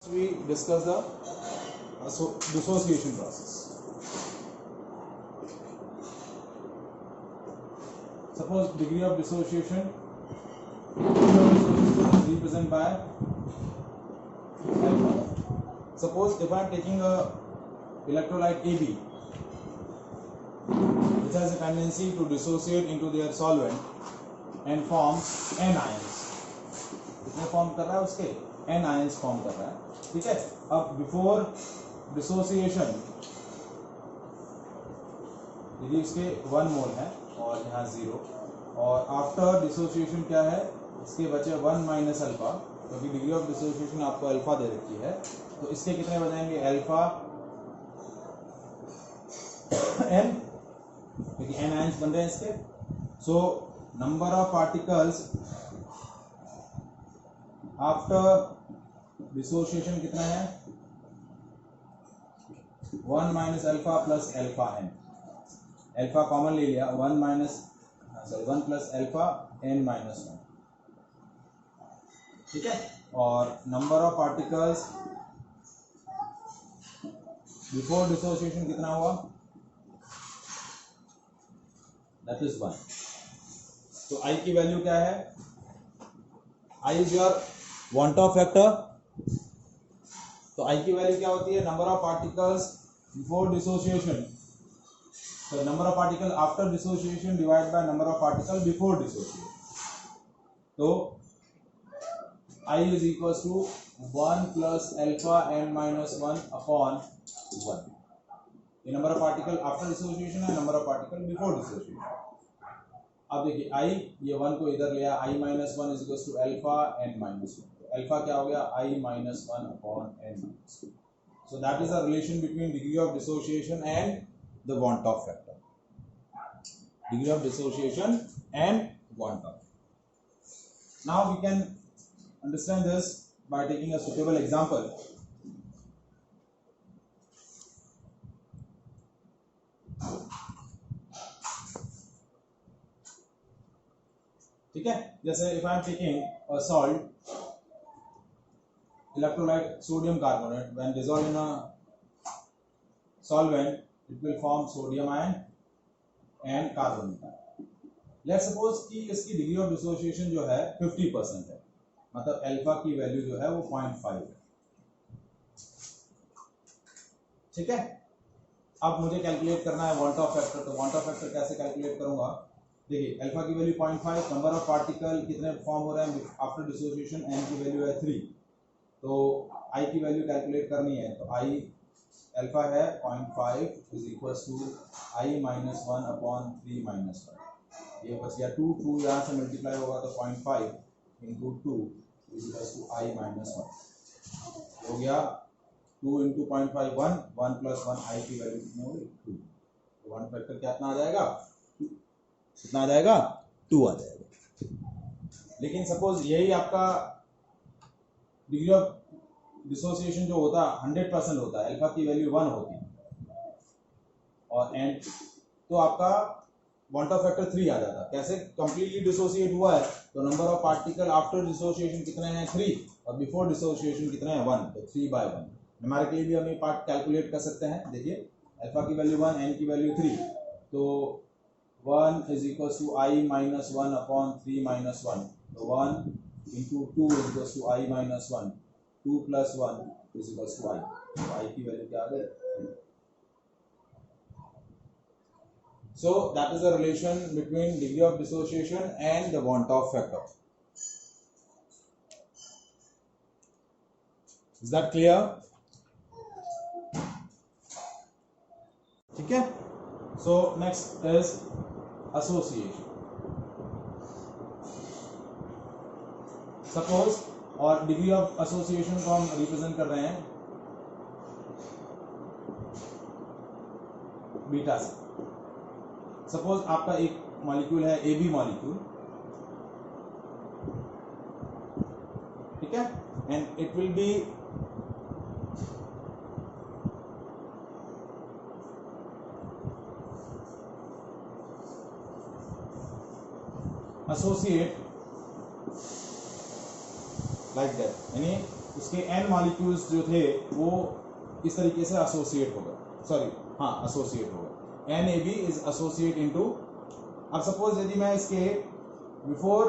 We discuss the dissociation process. Suppose degree of dissociation is represented by alpha. Suppose if I am taking a electrolyte AB which has a tendency to dissociate into their solvent and forms N ions. कितने form कर रहा है उसके N ions form कर रहा है. ठीक है. अब बिफोर डिसोसिएशन यदि इसके 1 मोल है और यहाँ 0 और आफ्टर डिसोसिएशन क्या है इसके बचे 1 माइनस अल्फा क्योंकि डिग्री ऑफ डिसोसिएशन आपको अल्फा दे रखी है तो इसके कितने बजाएंगे अल्फा n क्योंकि n आयंस बन रहे हैं इसके. So number of particles after dissociation कितना है 1 minus alpha plus alpha n. Alpha common ले लिया 1 प्लस अल्फा n माइनस 1. ठीक है. और number of particles before dissociation कितना हुआ दैट इज 1. तो I की वैल्यू क्या है I is your want of factor. तो I की वैल्यू क्या होती है number of particles before dissociation. So number of particle after dissociation divided by number of particle before dissociation. So I is equals to 1 plus alpha n minus 1 upon 1. ये number of particle after dissociation है number of particle before dissociation. अब देखिए I ये 1 को इधर लिया I minus 1 is equals to alpha n minus 1. तो alpha क्या हो गया I minus 1 upon n minus 1. So that is the relation between degree of dissociation and the want of factor. Degree of dissociation and want of. Now we can understand this by taking a suitable example. ठीक है. जैसे if I am taking a salt electrolyte sodium carbonate when dissolved in a solvent it will form sodium ion and carbon ion. Let's suppose कि इसकी degree of dissociation जो है 50% है मतलब alpha की वैल्यू जो है वो 0.5 है. ठीक है. अब मुझे कैलकुलेट करना है वांट ऑफ फैक्टर. तो वांट ऑफ फैक्टर कैसे कैलकुलेट करूंगा देखिए अल्फा की वैल्यू 0.5 नंबर ऑफ पार्टिकल कितने फॉर्म हो रहे हैं आफ्टर डिसोसिएशन n की वैल्यू है 3 तो I की वैल्यू कैलकुलेट करनी है तो I अल्फा है 0.5 is equals to I minus 1 upon 3 minus 1. ये बच गया 2 यहाँ से मल्टीप्लाई होगा तो 0.5 into 2 is equals to I minus 1 हो गया 2 इंटू 0.5 1 प्लस 1 I की वैल्यू कितनी होगी 2. तो वन फैक्टर कितना आ जाएगा कितना आ जाएगा 2 आ जाएगा. लेकिन सपोज यही आपका डिग्री ऑफ डिसोसिएशन जो होता 100% होता है अल्फा की वैल्यू 1 होती है और एंड तो आपका वांट ऑफ फैक्टर 3 आ जाता. कैसे कंप्लीटली डिसोसिएट हुआ है तो number of particle after dissociation कितने हैं 3 और बिफोर डिसोसिएशन कितने हैं 1 तो 3/1. न्यूमेरिकली भी हम ये पार्ट कैलकुलेट कर सकते हैं. देखिए अल्फा की वैल्यू 1 एन की वैल्यू 3 तो 1 is equals to I minus 1 upon 3 minus 1. So 1 into 2 is equals to I minus 1. 2 plus 1 is equals to I. So I की वैल्यू क्या आ गई. So that is the relation between degree of dissociation and the want of factor. Is that clear? ठीक है. So next is association. Suppose और degree of association को हम represent कर रहे हैं बीटा से. सपोज आपका एक मॉलिक्यूल है AB मॉलिक्यूल. ठीक है. And it will B associate like that. यानी उसके n मॉलिक्यूल्स जो थे वो इस तरीके से एसोसिएट हो गए, सॉरी हाँ एसोसिएट हो गए, NAB इज एसोसिएट इनटू। अब सपोज यदि मैं इसके बिफोर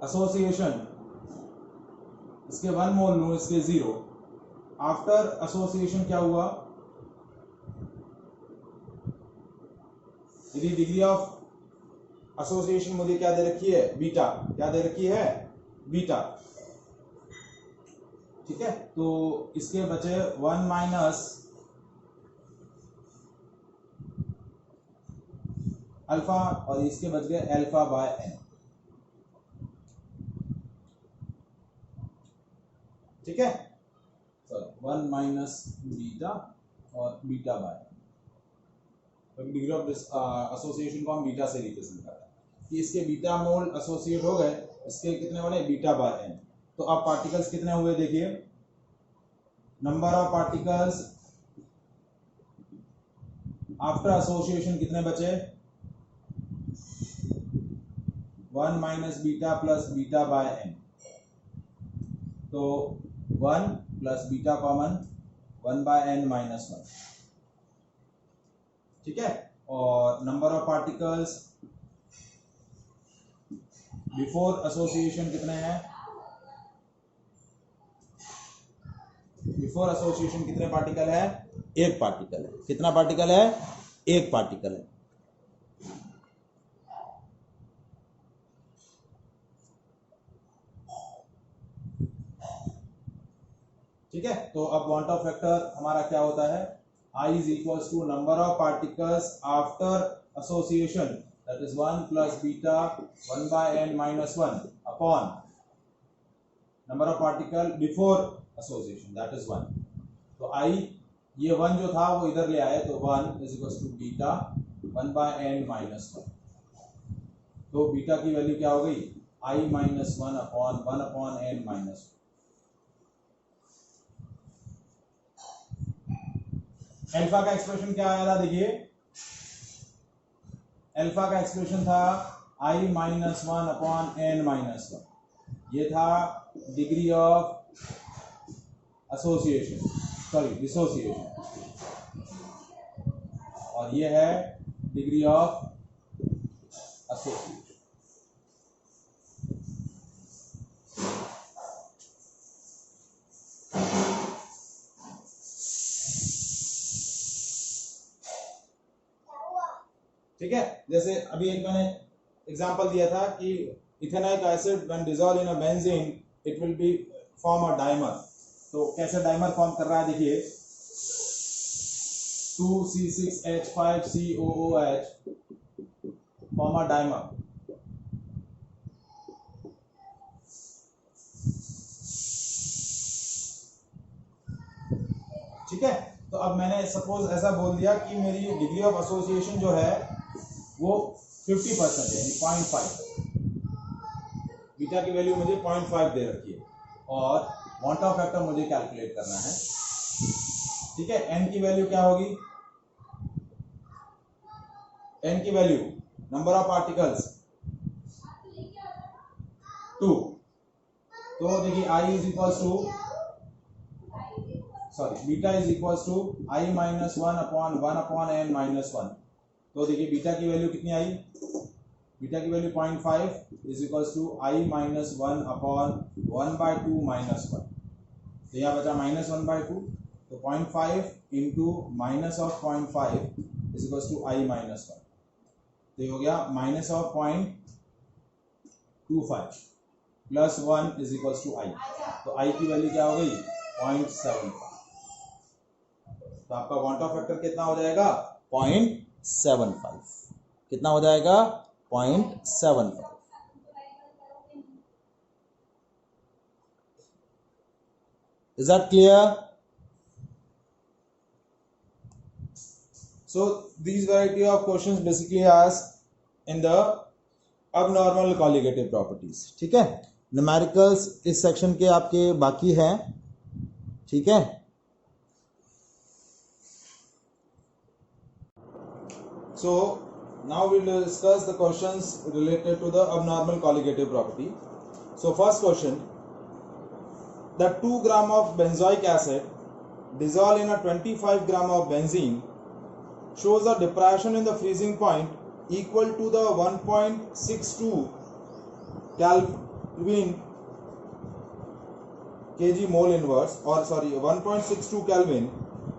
एसोसिएशन इसके 1 मोल लूं, इसके 0, आफ्टर एसोसिएशन क्या हुआ, यदि डिग्री ऑफ एसोसिएशन मुझे क्या दे रखी है, बीटा, क्या दे रखी है, बीटा, ठीक है। तो इसके बचे 1 माइनस अल्फा और इसके बच गए अल्फा बाय n, ठीक है, सॉरी 1 माइनस बीटा और beta by, degree of association को हम बीटा से रिप्रेजेंट करते हैं कि इसके बीटा मोल एसोसिएट हो गए, इसके कितने बने, बीटा बाय n। तो अब पार्टिकल्स कितने हुए देखिए, number of particles after association कितने बचे, 1 minus beta plus beta by n, तो 1 plus beta common, 1 by n minus 1, ठीक है। और number of particles before association कितने हैं, बिफोर एसोसिएशन कितने पार्टिकल है, एक पार्टिकल है, कितना पार्टिकल है, एक पार्टिकल है। ठीक है, तो अब वांट ऑफ फैक्टर हमारा क्या होता है, I is equals to number of particles after association, that is 1 plus beta 1 by n minus 1 upon number of particle before association, that is 1। तो I ये 1 जो था वो इधर ले आए, तो 1 is equals to beta 1 by n minus 1, तो बीटा की वैल्यू क्या हो गई, I minus 1 upon n minus 1। Alpha का एक्सप्रेशन क्या आया था, देखिए अल्फा का एक्सप्रेशन था I minus 1 upon n minus 1, ये था degree of association, sorry dissociation, और ये है डिग्री ऑफ एसोसिएशन। ठीक है, जैसे अभी एक मैंने एग्जांपल दिया था कि ethanoic acid when dissolve in a benzene it will B form a dimer. तो कैसे डाइमर फॉर्म कर रहा है, देखिए 2C6H5COOH फॉर्म अ डाइमर। ठीक है, तो अब मैंने सपोज ऐसा बोल दिया कि मेरी डिग्री ऑफ एसोसिएशन जो है वो 50% है, 0.5, बीटा की वैल्यू मुझे 0.5 दे रखी है और वांट ऑफ फैक्टर मुझे कैलकुलेट करना है। ठीक है, n की वैल्यू क्या होगी, n की वैल्यू नंबर ऑफ पार्टिकल्स 2, तो देखिए I is equals to beta is equals to I minus 1 upon n minus 1। तो देखिए बीटा की वैल्यू कितनी आई, बीटा की value 0.5 is equals to I minus 1 upon 1/2 minus 1। तो यहाँ बचा माइनस 1/2, तो 0.5 into minus of 0.5 is equals to I minus 1। तो ये हो गया minus of 0.25 plus 1 is equals to I। तो I की वैल्यू क्या हो गई, 0.75। तो आपका वांट ऑफ फैक्टर कितना हो जाएगा, 0.75। कितना हो जाएगा, 0.75। Is that clear? So these variety of questions basically asked in the abnormal colligative properties। ठीक है, न्यूमेरिकल्स इस सेक्शन के आपके बाकी हैं। ठीक है, so now we will discuss the questions related to the abnormal colligative property. So first question, that 2 gram of benzoic acid dissolved in a 25 gram of benzene shows a depression in the freezing point equal to the 1.62 Kelvin kg mole inverse, or sorry 1.62 Kelvin.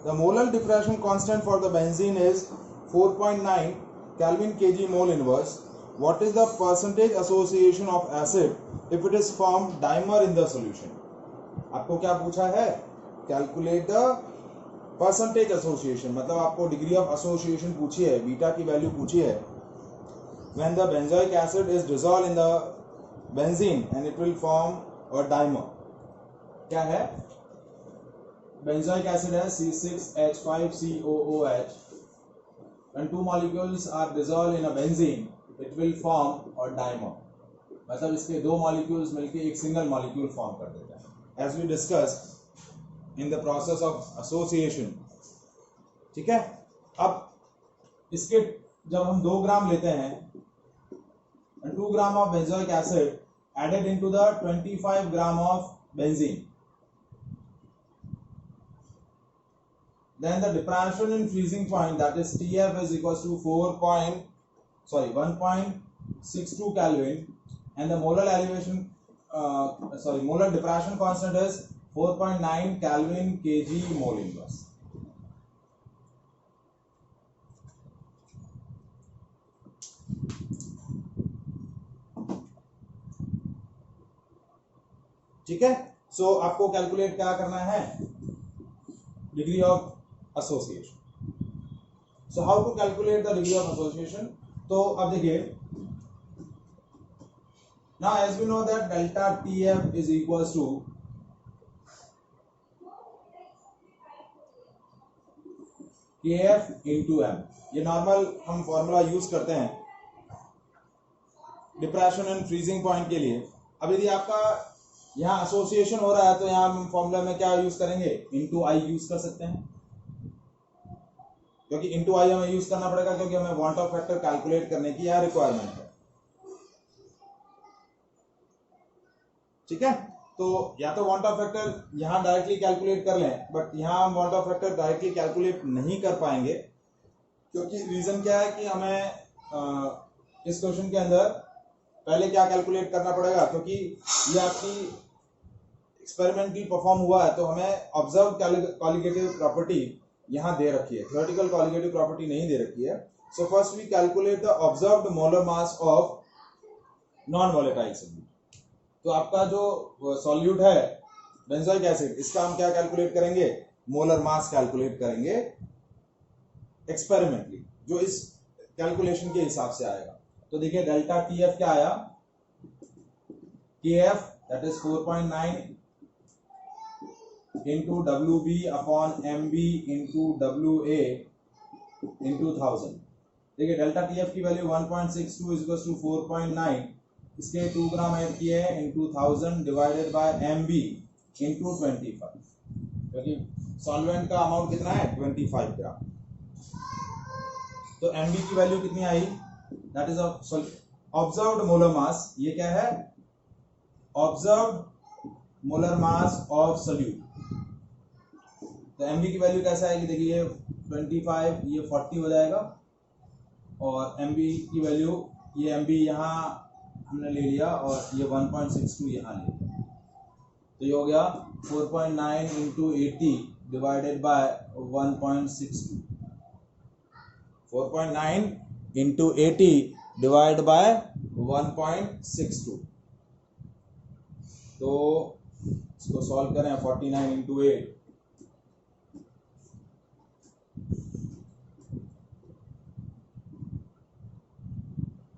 The molar depression constant for the benzene is 4.9 Kelvin kg mole inverse. What is the percentage association of acid if it is formed dimer in the solution? आपको क्या पूछा है? Calculate the percentage association, मतलब आपको degree of association पूछी है, beta की value पूछी है. When the benzoic acid is dissolved in the benzene and it will form a dimer. क्या है? Benzoic acid है C6H5COOH. When two molecules are dissolved in a benzene, it will form a dimer. मतलब इसके दो molecules मिलके एक single molecule form कर देते हैं. As we discussed in the process of association. ठीक है. अब इसके जब हम 2 ग्राम लेते हैं and 2 gram of benzoic acid added into the 25 gram of benzene, then the depression in freezing point, that is TF, is equals to 1.62 Kelvin, and the molar elevation molar depression constant is 4.9 Kelvin kg mole inverse. ठीक है. सो आपको calculate क्या करना है? Degree of association. So how to calculate the degree of association? तो अब देखिए, now as we know that delta TF is equals to KF into M. ये नॉर्मल हम फॉर्मूला यूज करते हैं डिप्रेशन एंड फ्रीजिंग पॉइंट के लिए. अब यदि आपका यहाँ एसोसिएशन हो रहा है तो यहाँ हम फॉर्मूला में क्या यूज करेंगे? इनटू आई यूज कर सकते हैं, क्योंकि इनटू आई हमें यूज करना पड़ेगा क्योंकि हमें वांट ऑफ फैक्टर कैलकुलेट करने की यह रिक्वायरमेंट है. ठीक है. तो या तो वांट ऑफ फैक्टर यहाँ डायरेक्टली कैलकुलेट कर लें, बट यहाँ हम want Hoff factor directly calculate नहीं कर पाएंगे, क्योंकि रीजन क्या है कि हमें इस क्वेश्चन के अंदर पहले क्या कैलकुलेट करना पड़ेगा, क्योंकि ये आपकी एक्सपेरिमेंटली परफॉर्म हुआ है तो हमें ऑब्जर्व कॉलिगेटिव प्रॉपर्टी यहाँ दे रखी है, थ्योरेटिकल कॉलिगेटिव प्रॉपर्टी नहीं दे रखी है. So first we calculate the observed molar mass of non volatile solute. तो आपका जो सॉल्यूट है बेंजोइक एसिड, इसका हम क्या कैलकुलेट करेंगे? मोलर मास कैलकुलेट करेंगे एक्सपेरिमेंटली, जो इस कैलकुलेशन के हिसाब से आएगा. तो देखिए डेल्टा टीएफ क्या आया? KF that is 4.9 into WB upon MB into WA into 1000. देखिए डेल्टा टीएफ की वैल्यू 1.62 is equals to 4.9. इसके 2 ग्राम ऐड किए हैं into 1000 divided by MB into 25, क्योंकि सॉल्वेंट का अमाउंट कितना है? 25 ग्राम. तो MB की वैल्यू कितनी आई? That is observed molar mass. ये क्या है? Observed molar mass of solute. तो MB की वैल्यू कैसे आएगी? देखिए ये 25, ये 40 हो जाएगा, और MB की वैल्यू, ये MB यहाँ हमने ले लिया और ये 1.62 यहाँ ले लिया. तो ये हो गया 4.9 into 80 divided by 1.62. 4.9 into 80 divide bye 1.62. तो इसको सॉल्व करें. 49 into 8,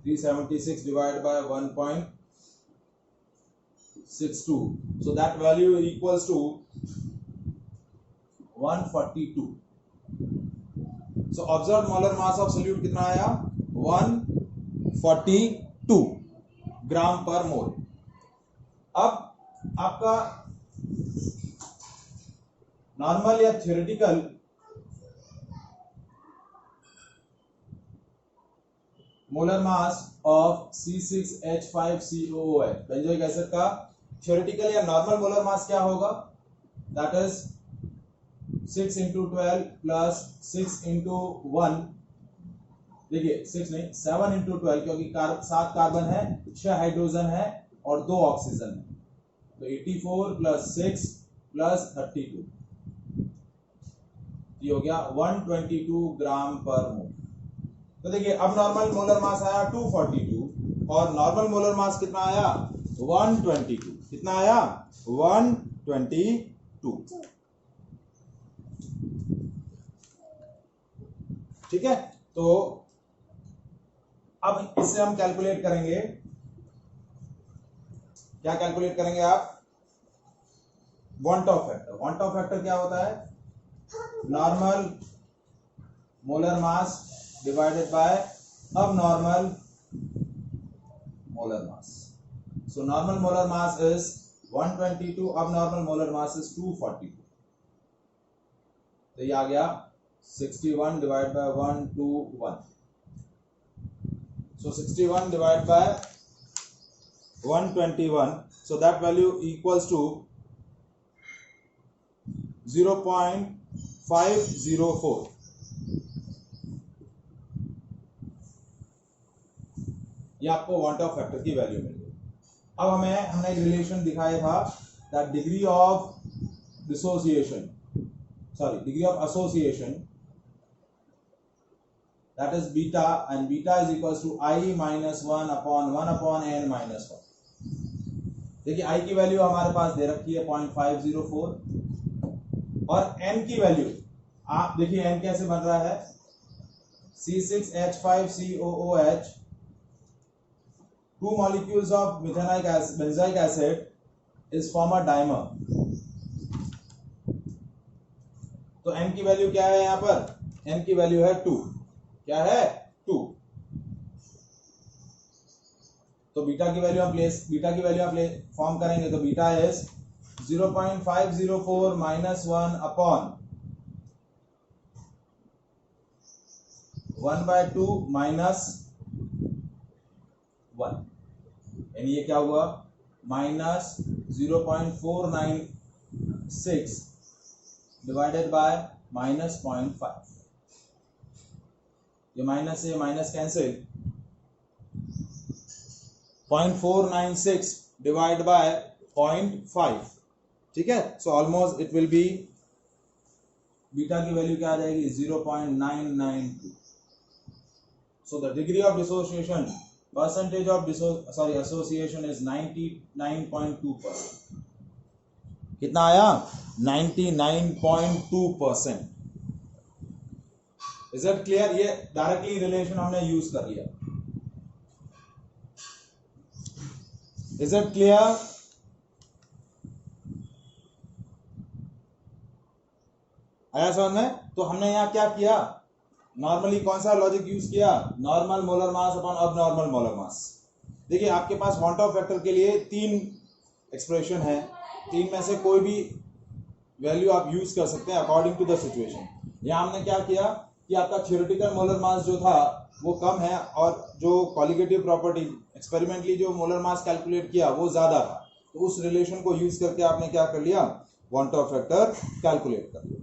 376 divided by 1.62. So that value equals to 142. So observed molar mass of solute कितना आया? 142 ग्राम पर मोल. अब आपका नॉर्मल या theoretical molar mass of C6H5COOH benzoic acid का थ्योरेटिकल या नॉर्मल मोलर मास क्या होगा, that is 6 into 12 plus 6 into 1, देखिए 6 नहीं 7 into 12, क्योंकि 7 कार्बन है, 6 हाइड्रोजन है और 2 ऑक्सीजन है, तो 84 प्लस 6 प्लस 32, ये हो गया 122 ग्राम पर मोल। तो देखिए अब नॉर्मल मोलर मास आया 242 और नॉर्मल मोलर मास कितना आया 122, कितना आया 122, ठीक है। तो अब इससे हम कैलकुलेट करेंगे, क्या कैलकुलेट करेंगे आप, van't Hoff factor. Van't Hoff factor क्या होता है, normal molar mass divided by अब normal molar mass. So normal molar mass is 122, अब नॉर्मल मोलर मास इज 242, तो ये आ गया 61 divide by 121, so 61 divided by 121, so that value equals to 0.504, ये आपको वांट ऑफ फैक्टर की वैल्यू मिल गई। अब हमने एक रिलेशन दिखाया था that degree of dissociation, sorry degree of association, that is beta, and beta is equals to I minus 1 upon n minus 1। देखिए I की वैल्यू हमारे पास दे रखी है 0.504 और n की वैल्यू आप देखिए n कैसे बन रहा है, C6H5COOH, 2 molecules of benzoic acid is form a dimer। तो n की वैल्यू क्या है, यहां पर n की वैल्यू है 2, क्या है 2, तो बीटा की वैल्यू हम फॉर्म करेंगे, तो beta is 0.504 minus 1 upon 1/2 minus 1, यानी ये क्या हुआ माइनस 0.496 डिवाइडेड बाय माइनस 0.5, ये माइनस से माइनस कैंसिल, 0.496 डिवाइड बाय 0.5, ठीक है। So almost it will B, beta की वैल्यू क्या आ जाएगी 0.992। So the degree of dissociation, percentage of association is 99.2%। कितना आया 99.2%। इज इट क्लियर, ये डायरेक्टली रिलेशन हमने यूज कर लिया, इज इट क्लियर। आया समझ में। तो हमने यहां क्या किया, नॉर्मली कौन सा लॉजिक यूज किया, नॉर्मल मोलर मास अपॉन अब नॉर्मल मोलर मास। देखिए आपके पास वांट ऑफ फैक्टर के लिए 3 एक्सप्रेशन है, 3 में से कोई भी वैल्यू आप यूज कर सकते हैं अकॉर्डिंग टू द सिचुएशन। यहां हमने क्या किया कि आपका थ्योरेटिकल मोलर मास जो था वो कम है और जो कॉलिगेटिव प्रॉपर्टी एक्सपेरिमेंटली जो मोलर मास कैलकुलेट किया वो ज्यादा था, तो उस रिलेशन को यूज करके आपने क्या कर लिया, वांट ऑफ फैक्टर कैलकुलेट कर लिया।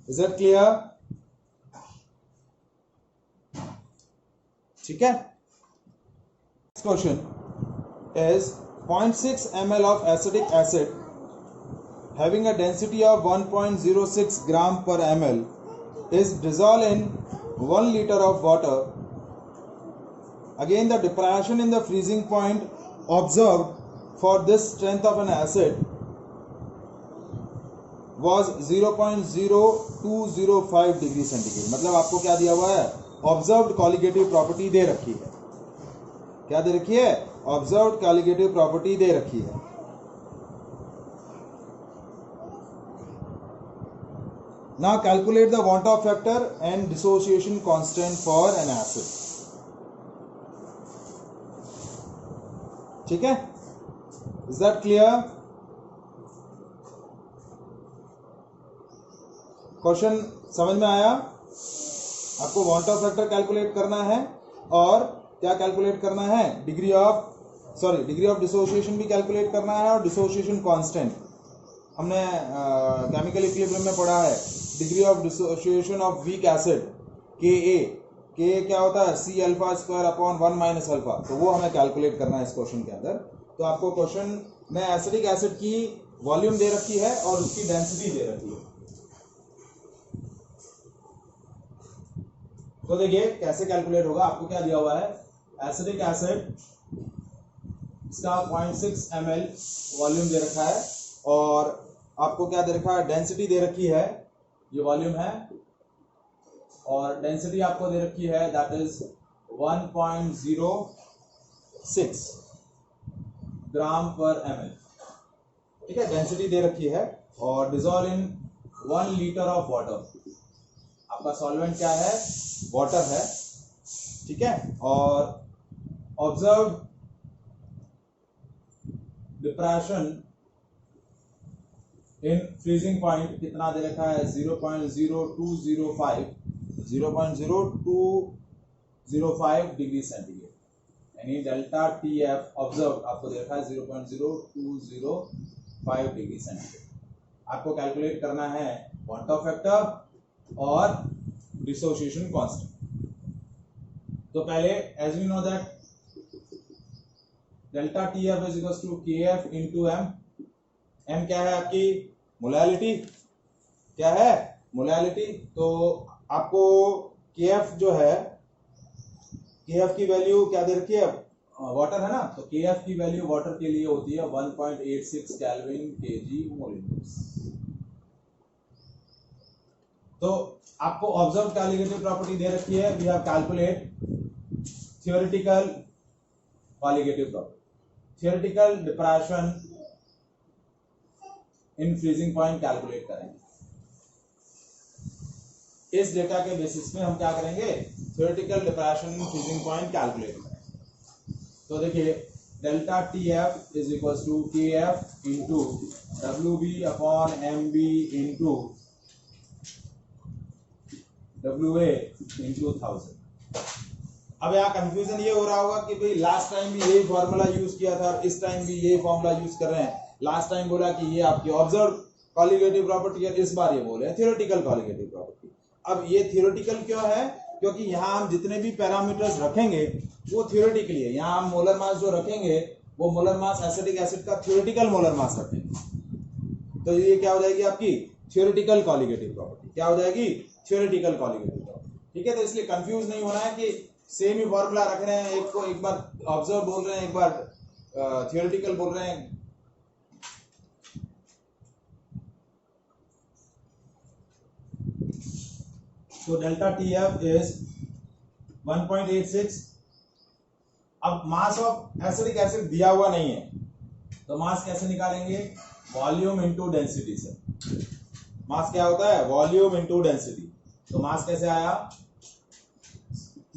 इज इट क्लियर, ठीक है। Question is 0.6 ml of acetic acid having a density of 1.06 gram per ml is dissolved in 1 liter of water. Again, the depression in the freezing point observed for this strength of an acid was 0.0205 degree centigrade. मतलब आपको क्या दिया हुआ है, observed colligative property दे रखी है। क्या दे रखी है, ऑब्जर्व्ड कॉलिगेटिव प्रॉपर्टी दे रखी है। Now calculate the want of factor and dissociation constant for an acid. ठीक है, is that clear? क्वेश्चन समझ में आया? आपको वांट ऑफ फैक्टर कैलकुलेट करना है और क्या कैलकुलेट करना है, degree of sorry degree of dissociation भी कैलकुलेट करना है और डिसोसिएशन कांस्टेंट हमने केमिकल इक्विलिब्रियम में पढ़ा है। Degree of dissociation of weak acid के क्या होता है c alpha square upon 1 minus alpha, तो वो हमें कैलकुलेट करना है इस क्वेश्चन के अंदर। तो आपको क्वेश्चन में एसिडिक एसिड की वॉल्यूम दे रखी है और उसकी डेंसिटी दे रखी है। तो देखिए कैसे कैलकुलेट होगा। आपको क्या दिया हुआ है, एसिडिक एसिड इसका 0.6 ml वॉल्यूम दे रखा है और आपको क्या दे रखा है, डेंसिटी दे रखी है, ये वॉल्यूम है और डेंसिटी आपको दे रखी है दैट इज 1.06 ग्राम पर ml। ठीक है, डेंसिटी दे रखी है और dissolve in 1 litre of water. आपका सॉल्वेंट क्या है, वाटर है। ठीक है, और observe depression in freezing point कितना दे रखा है, 0.0205 डिग्री सेंटीग्रेड, यानी डेल्टा TF ऑब्जर्व आपको दे रखा है 0.0205 डिग्री सेंटीग्रेड। आपको कैलकुलेट करना है क्वांटम फैक्टर और डिसोसिएशन कांस्टेंट। तो पहले as we know that delta TF is equal to KF into M। M क्या है आपकी मोलैलिटी, क्या है मोलैलिटी। तो आपको KF जो है, KF की वैल्यू क्या दे रखी है, वाटर है ना, तो KF की वैल्यू वाटर के लिए होती है 1.86 केल्विन kg मोल। तो आपको ऑब्जर्व कॉलिगेटिव प्रॉपर्टी दे रखी है, we have calculate theoretical colligative property. Theoretical depression in freezing point calculate करेंगे। इस डेटा के बेसिस में हम क्या करेंगे, theoretical depression in freezing point calculate करेंगे। तो देखिए delta TF is equal to KF into WB upon MB into WA into 1000। अब यहाँ कंफ्यूजन ये हो रहा होगा कि भाई लास्ट टाइम भी यही फॉर्मूला यूज किया था, इस टाइम भी यही फॉर्मूला यूज कर रहे हैं। लास्ट टाइम बोला कि ये आपकी ऑब्जर्व कॉलिगेटिव प्रॉपर्टी है, इस बार ये बोले हैं थियोरेटिकल कॉलिगेटिव प्रॉपर्टी। अब ये थियोरेटिकल क्यों है, क्योंकि यहाँ हम जितने भी पैरामीटर्स रखेंगे वो थियोरेटिकली है। यहाँ हम मोलर मास जो रखेंगे वो मोलर मास एसिडिक एसिड का थियोरेटिकल मोलर मास रखेंगे। तो ये क्या हो जाएगी आपकी थियोरेटिकल कॉलिगेटिव प्रॉपर्टी, क्या हो जाएगी थियोरेटिकल कॉलिगेटिव प्रॉपर्टी। ठीक है, तो इसलिए कंफ्यूज नहीं होना है कि सेम ही फॉर्मूला रख रहे हैं, एक को एक बार ऑब्जर्व बोल रहे हैं, एक बार थियोरेटिकल बोल रहे हैं। तो डेल्टा TF इज 1.86। अब मास ऑफ एसिडिक एसिड दिया हुआ नहीं है, तो मास कैसे निकालेंगे, वॉल्यूम इनटू डेंसिटी से। मास क्या होता है, वॉल्यूम इनटू डेंसिटी। तो मास कैसे आया,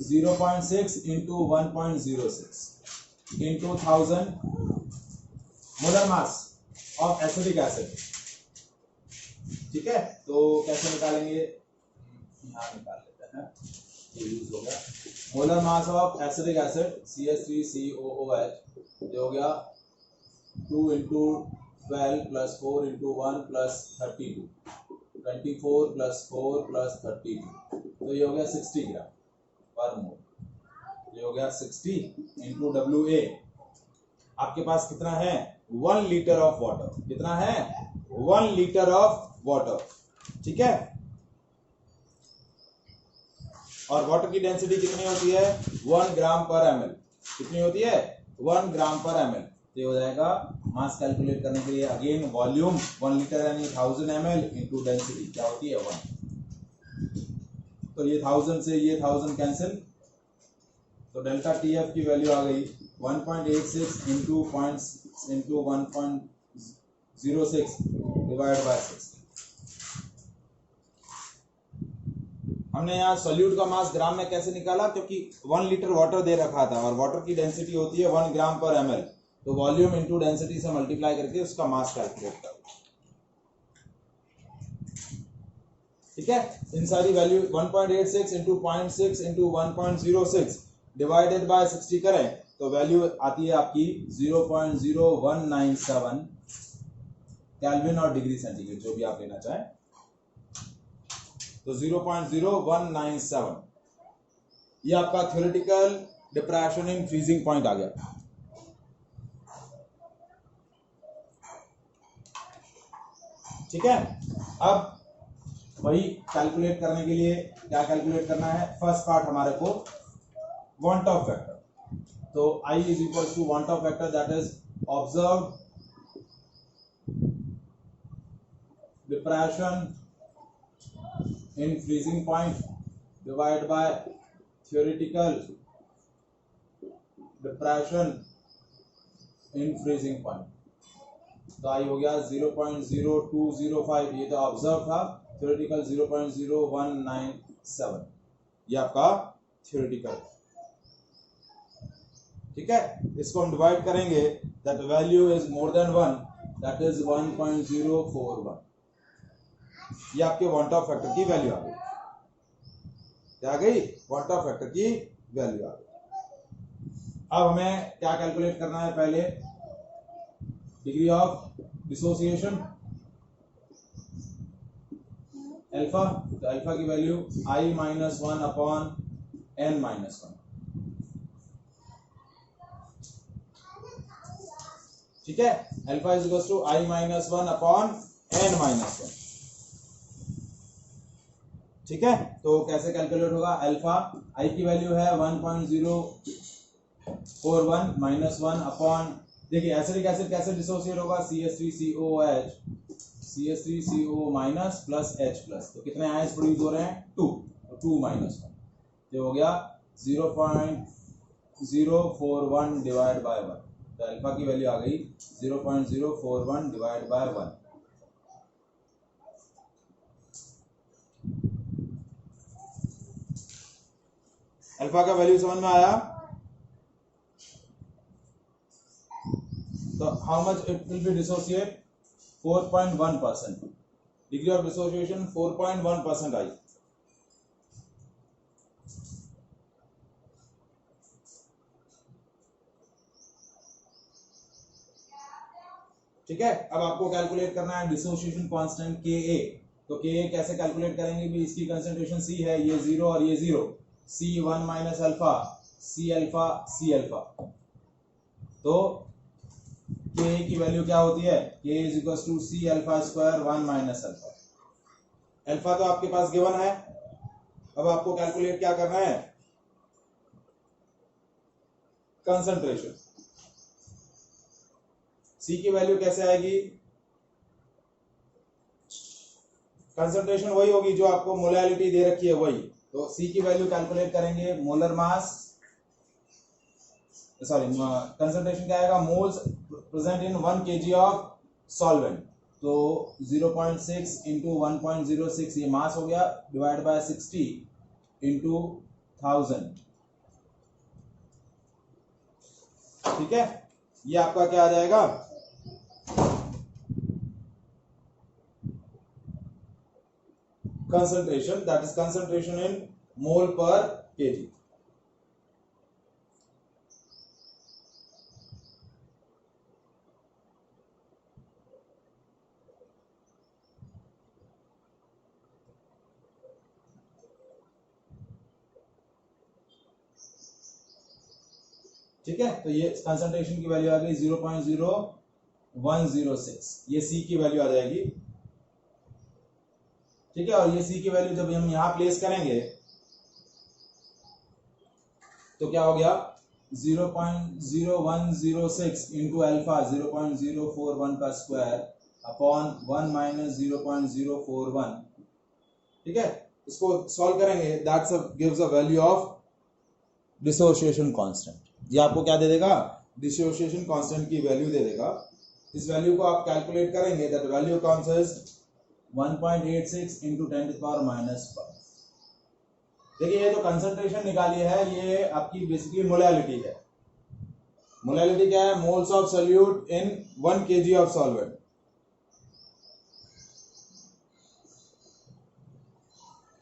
0.6 into 1.06 into 1000 molar mass of acidic acid. ठीक है, तो कैसे निकालेंगे, यहाँ निकाल लेते हैं, ये यूज हो गया। Molar mass of acidic acid CH3COOH जो हो गया 2 into 12 plus 4 into 1 plus 32, 24 plus 4 plus 32, तो ये हो गया 60 ग्राम पर मोल। ये हो गया 60 इंटू WA। आपके पास कितना है, 1 लीटर ऑफ वाटर। कितना है, 1 लीटर ऑफ वाटर। ठीक है, और वाटर की डेंसिटी कितनी होती है, 1 ग्राम पर ml। कितनी होती है, 1 ग्राम पर ml। तो ये हो जाएगा मास कैलकुलेट करने के लिए अगेन वॉल्यूम 1 लीटर यानी 1000 ml इंटू डेंसिटी क्या होती है 1। तो ये 1000 से ये 1000 कैंसिल, तो डेल्टा TF की वैल्यू आ गई 1.86 इंटू 1.06 डिवाइड बाय 6। हमने यहाँ सॉल्यूट का मास ग्राम में कैसे निकाला, क्योंकि 1 लीटर वाटर दे रखा था और वाटर की डेंसिटी होती है 1 ग्राम पर ml। तो वॉल्यूम इंटू डेंसिटी से मल्टीप्लाई करके उसका मास कैलकुलेट कर। ठीक है, इन सारी value 1.86 into 0.6 into 1.06 divided by 60 करें तो वैल्यू आती है आपकी 0.0197 केल्विन और डिग्री सेंटीग्रेड, जो भी आप लेना चाहें। तो 0.0197 ये आपका theoretical depression in freezing point आ गया। ठीक है, अब वही कैलकुलेट करने के लिए क्या कैलकुलेट करना है, फर्स्ट पार्ट हमारे को वांट ऑफ फैक्टर। तो I is equal to van't Hoff factor that is observe depression in freezing point divide by theoretical depression in freezing point. तो आई हो गया 0.0205, ये तो ऑब्जर्व था, थ्योरेटिकल 0.0197, ये आपका थ्योरेटिकल। ठीक है, इसको हम डिवाइड करेंगे, that value is more than 1, that is 1.041। ये आपके वांट ऑफ फैक्टर की वैल्यू आ गई। क्या आ गई? वांट ऑफ फैक्टर की वैल्यू आ गई। अब हमें क्या कैलकुलेट करना है, पहले डिग्री ऑफ डिसोसिएशन अल्फा। तो अल्फा की value I minus 1 upon n minus 1। ठीक है, alpha is equal to I minus 1 upon n minus 1। ठीक है, तो कैसे कैलकुलेट होगा, अल्फा I की वैल्यू है 1.041 माइनस 1 अपॉन, देखिए एसिडिक एसिड कैसे डिसोसिएट होगा, CH3COOH, CH3CO minus plus H plus, तो कितने आयंस प्रोड्यूस हो रहे हैं, 2, तो 2 माइनस 1, तो हो गया 0.041 डिवाइड बाय 1। तो अल्फा की वैल्यू आ गई 0.041 डिवाइड बाय 1। अल्फा का वैल्यू समझ में आया? तो how much it will B dissociate, 4.1%, degree of dissociation 4.1% आई। ठीक है, अब आपको कैलकुलेट करना है डिसोसिएशन कांस्टेंट Ka। तो Ka कैसे कैलकुलेट करेंगे भी, इसकी कंसंट्रेशन C है, ये 0 और ये 0, C1 minus alpha, C alpha, C alpha. तो Ka की वैल्यू क्या होती है, Ka is equal to C alpha square 1 minus alpha. Alpha तो आपके पास गिवन है, अब आपको कैलकुलेट क्या करना है, कंसंट्रेशन। C की वैल्यू कैसे आएगी, कंसंट्रेशन वही होगी जो आपको मोलैलिटी दे रखी है वही। तो C की वैल्यू कैलकुलेट करेंगे, मोलर मास, सॉरी कंसंट्रेशन क्या आएगा, moles present in 1 kg of solvent. तो 0.6 इंटू 1.06 ये मास हो गया, डिवाइड बाय 60 इंटू 1000। ठीक है, ये आपका क्या आ जाएगा, concentration, that is concentration in mole per kg। ठीक है, तो ये कंसंट्रेशन की वैल्यू आ गई 0.0106, ये C की वैल्यू आ जाएगी। ठीक है, और ये C की वैल्यू जब हम यहां प्लेस करेंगे तो क्या हो गया, 0.0106 इंटू अल्फा 0.041 का स्क्वायर अपॉन 1 माइनस 0.041। ठीक है, इसको सॉल्व करेंगे, that's gives a value of dissociation constant. ये आपको क्या दे देगा, डिसोसिएशन कांस्टेंट की वैल्यू दे देगा। इस वैल्यू को आप कैलकुलेट करेंगे, that value comes as 1.86 into 10 to power minus 5। देखिए ये जो कंसंट्रेशन निकाली है ये आपकी बेसिकली मोलैलिटी है। मोलैलिटी क्या है, moles of solute in 1 kg of solvent.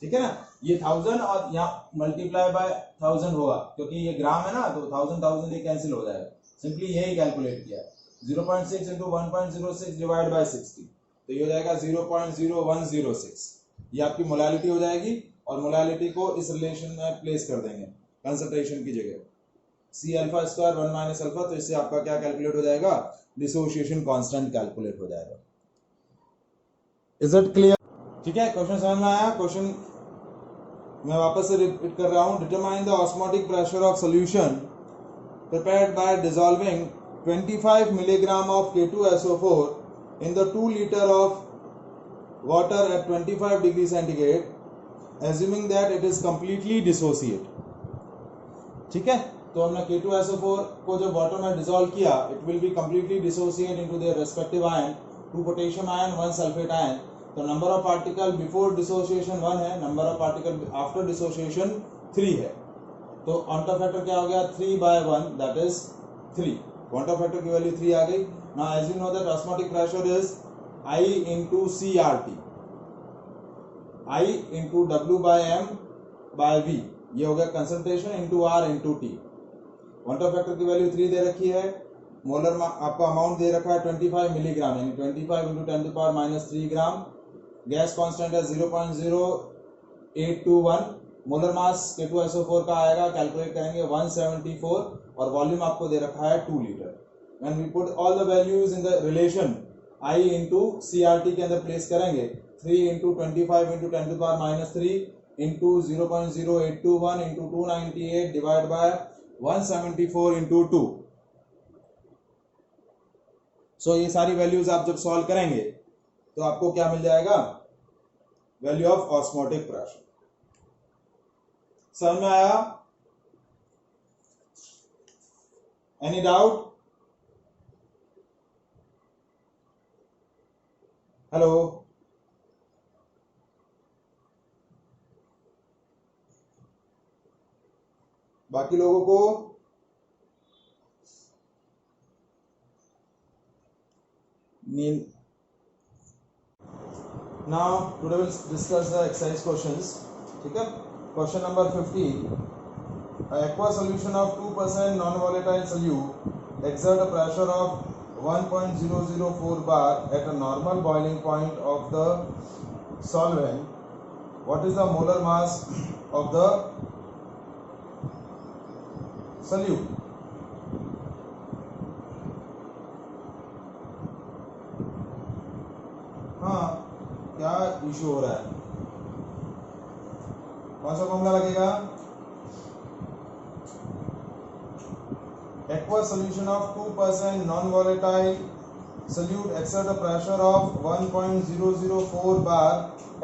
ठीक है ना। ये 1000 और यहाँ मल्टीप्लाई बाय 1000 होगा, क्योंकि ये ग्राम है ना, तो 1000 ये कैंसिल हो जाएगा। सिंपली यही कैलकुलेट किया, 0.6 इंटू 1.06 डिवाइड बाय 60, तो ये हो जाएगा 0.0106। ये आपकी मोलालिटी हो जाएगी, और मोलालिटी को इस रिलेशन में प्लेस कर देंगे कंसंट्रेशन की जगह, C alpha square 1 minus alpha, तो इससे आपका क्या कैलकुलेट हो जाएगा, डिसोसिएशन कांस्टेंट कैलकुलेट हो जाएगा। Is it clear? ठीक है, क्वेश्चन समझ में आया? क्वेश्चन मैं वापस से रिपीट कर रहा हूं। Determine the osmotic pressure of solution prepared by dissolving 25 milligram of K2SO4 in the 2 liter of water at 25 degree centigrade, assuming that it is completely dissociate। ठीक है, तो हमने K2SO4 को जब वाटर में डिसॉल्व किया, it will be completely dissociate into their respective ion, 2 potassium ion 1 sulphate ion. तो number of particle before dissociation 1 है, number of particle after dissociation 3 है। तो क्वांटम फैक्टर क्या हो गया, 3/1, दैट इज 3। क्वांटम फैक्टर की वैल्यू 3 आ गई। Now as you know that osmotic pressure is I into CRT, I into W/M/V, ये हो गया concentration into R into T। Quantum factor की वैल्यू 3 दे रखी है, मोलर आपका अमाउंट दे रखा है 25 मिलीग्राम, यानी 25 इंटू 10⁻³ ग्राम। गैस कांस्टेंट है 0.0821। मोलर मास K2SO4 का आएगा, कैलकुलेट करेंगे 174, और वॉल्यूम आपको दे रखा है 2 litre. When we put all the values in the relation I into CRT के अंदर प्लेस करेंगे, 3 into 25 into 10⁻³ into 0.0821 into 298 divide by 174 into 2। So ये सारी वैल्यूज आप जब सॉल्व करेंगे तो आपको क्या मिल जाएगा, वैल्यू ऑफ ऑस्मोटिक प्रेशर। समझ में आया? Any doubt? हेलो, बाकी लोगों को? Now today we'll discuss the exercise questions. ठीक है, question number 50, aqueous solution of 2% non-volatile solute exert a pressure of 1.004 bar at a normal boiling point of the solvent. What is the molar mass of the solute? हाँ, क्या issue हो रहा है? कौन सा formula लगेगा? Aqueous solution of 2% non-volatile solute exert a pressure of 1.004 bar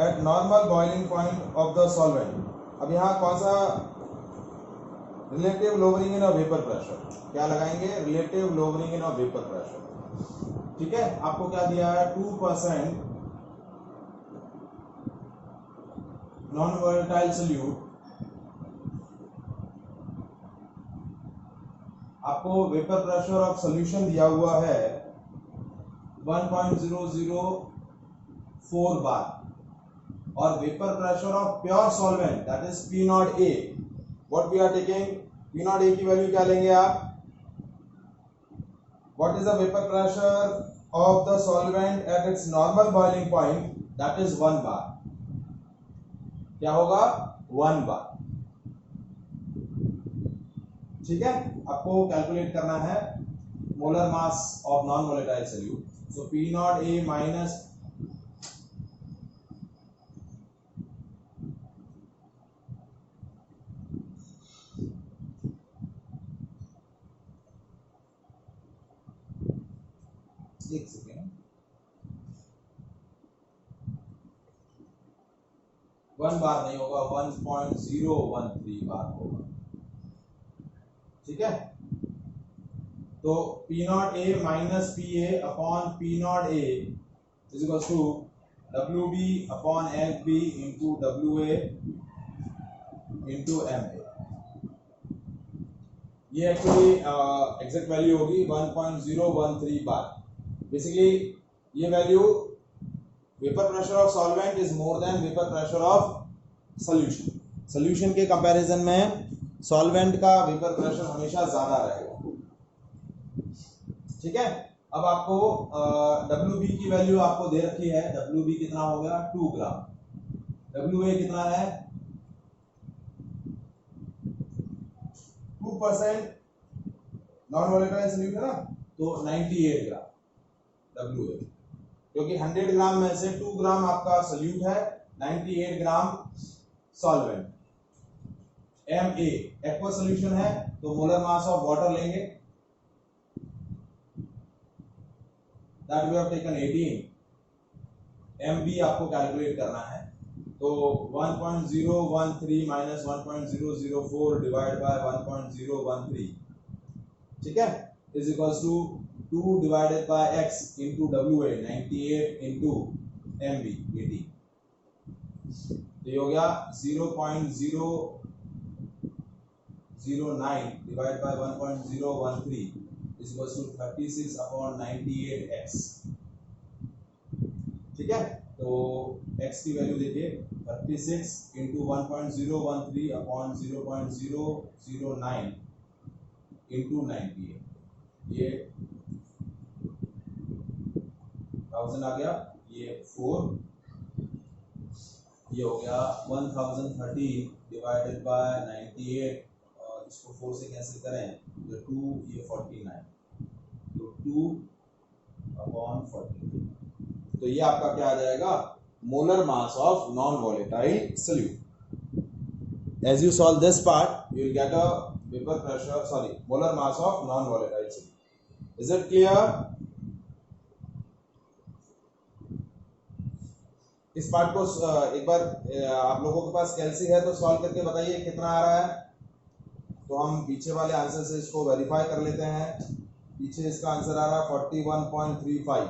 at normal boiling point of the solvent। अब यहाँ कौन सा relative lowering in vapour pressure, क्या लगाएंगे? Relative lowering in vapour pressure. ठीक है, आपको क्या दिया है, 2% नॉन वोलेटाइल सोल्यूट, आपको वेपर प्रेशर ऑफ सॉल्यूशन दिया हुआ है 1.004 बार, और vapour pressure of pure solvent that is P0A। What we are taking, P0A की वैल्यू क्या लेंगे आप? What is the vapour pressure of the solvent at its normal boiling point, that is 1 बार। क्या होगा? 1 बार। ठीक है, आपको कैलकुलेट करना है molar mass of non volatile solute. So P0A minus एक सेकेंड, 1 बार नहीं होगा, 1.013 बार होगा। ठीक है, तो P0A minus PA upon P0A is equal to WB upon FB into WA into MA। ये एक्चुअली एग्जैक्ट वैल्यू होगी 1.013 बार। बेसिकली ये value, vapour pressure of solvent is more than vapour pressure of solution, solution के comparison में solvent का vapour pressure हमेशा ज्यादा रहेगा। ठीक है, अब आपको WB की वैल्यू आपको दे रखी है, WB कितना हो गया 2 ग्राम, WA कितना है 2% नॉन वोलेटाइल सॉल्यूट है ना, तो 98 ग्राम WA, क्योंकि 100 ग्राम में से 2 ग्राम आपका सॉल्यूट है, 98 gram solvent. Ma aqua solution है, तो मोलर मास ऑफ वाटर लेंगे, that we have taken 18। MB आपको कैलकुलेट करना है, तो 1.013 माइनस 1.004 डिवाइड बाय 1.013, ठीक है, is equals to 2 divided by x into WA 98 into MB 80, तो ये हो गया 0.009 divide by 1.013 is equals to 36/98x, ठीक है। तो x की वैल्यू देखिए 36 इंटू 1.013 अपॉन 0.009 इंटू 98, ये 1000 आ गया, ये 4, ये हो गया 1013 डिवाइडेड बाय 98, और इसको 4 से कैंसिल करें तो 2, ये 49, तो 2 अपॉन 49, तो ये आपका क्या आ जाएगा molar mass of non volatile solute. As you solve this part you will get a vapour pressure, sorry molar mass of non volatile solute. Is it clear? इस पार्ट को एक बार आप लोगों के पास कैलसी है तो सॉल्व करके बताइए कितना आ रहा है, तो हम पीछे वाले आंसर से इसको वेरीफाई कर लेते हैं। पीछे इसका आंसर आ रहा है 41.35।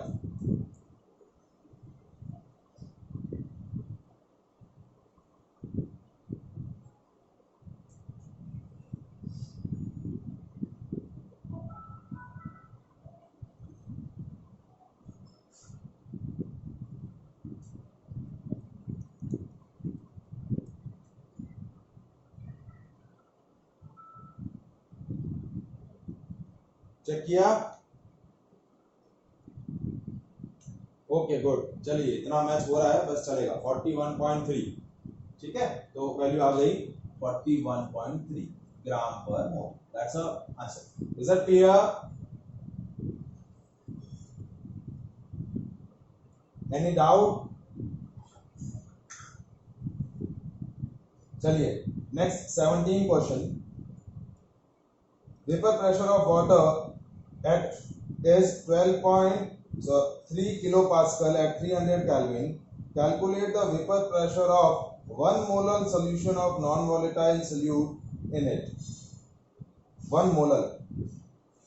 चेक किया? ओके गुड, चलिए इतना मैच हो रहा है, बस चलेगा। 41.3, ठीक है, तो वैल्यू आ गई 41.3 gram per mole, that's a answer. Is it clear? Any doubt? चलिए next 17 question. Vapor pressure of water at is 12.3 kilopascal at 300 Kelvin. Calculate the vapor pressure of 1 molar solution of non-volatile solute in it. 1 molar,